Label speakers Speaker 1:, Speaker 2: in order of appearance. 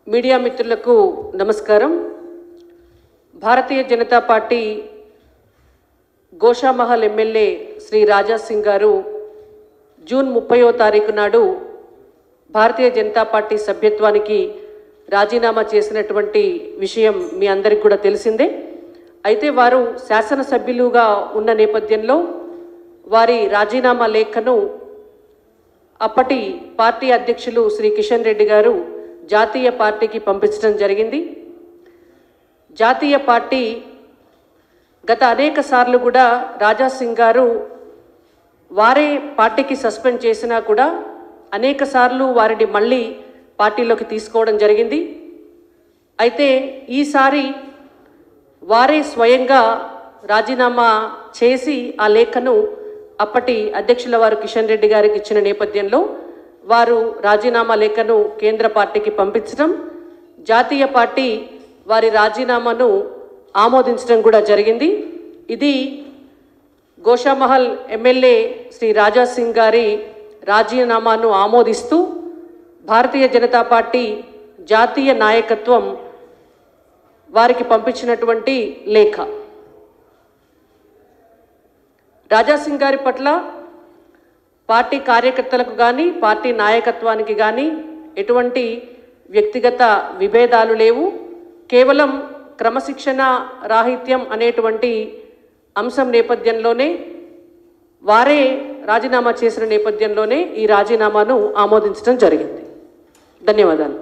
Speaker 1: Media మిత్రులకు నమస్కారం. Bharatiya Janata party Goshamahal MLA Shri Raja Singh గారు జూన్ 30వ తారీఖు నాడు భారతీయ జనతా పార్టీ సభ్యత్వానికి రాజీనామా చేసినటువంటి విషయం మీ అందరికీ కూడా తెలిసిందే. అయితే వారు శాసనసభ్యులుగా ఉన్న నేపథ్యంలో వారి రాజీనామా లేఖను అప్పటి పార్టీ అధ్యక్షులు శ్రీ కిషన్ రెడ్డి గారు జాతీయ పార్టీకి పంపించడం జరిగింది. జాతీయ పార్టీ గత అనేక సార్లు కూడా రాజా సింగ్ గారు వారే పార్టీకి సస్పెండ్ చేసినా కూడా అనేక సార్లు వారిని మళ్ళీ పార్టీలోకి తీసుకోవడం జరిగింది. అయితే ఈసారి వారే స్వయంగా రాజీనామా చేసి ఆ లేఖను అప్పటి అధ్యక్షుల వారు కిషన్ రెడ్డి గారికి ఇచ్చిన నేపథ్యంలో వారు రాజీనామా లేఖను కేంద్ర పార్టీకి పంపించడం, జాతీయ పార్టీ వారి రాజీనామాను ఆమోదించడం కూడా జరిగింది. ఇది గోషామహల్ ఎమ్మెల్యే శ్రీ రాజా సింగ్ గారి రాజీనామాను ఆమోదిస్తూ భారతీయ జనతా పార్టీ జాతీయ నాయకత్వం వారికి పంపించినటువంటి లేఖ. రాజా సింగ్ గారి పట్ల పార్టీ కార్యకర్తలకు కానీ పార్టీ నాయకత్వానికి కానీ ఎటువంటి వ్యక్తిగత విభేదాలు లేవు. కేవలం క్రమశిక్షణ రాహిత్యం అనేటువంటి అంశం నేపథ్యంలోనే వారే రాజీనామా చేసిన నేపథ్యంలోనే ఈ రాజీనామాను ఆమోదించడం జరిగింది. ధన్యవాదాలు.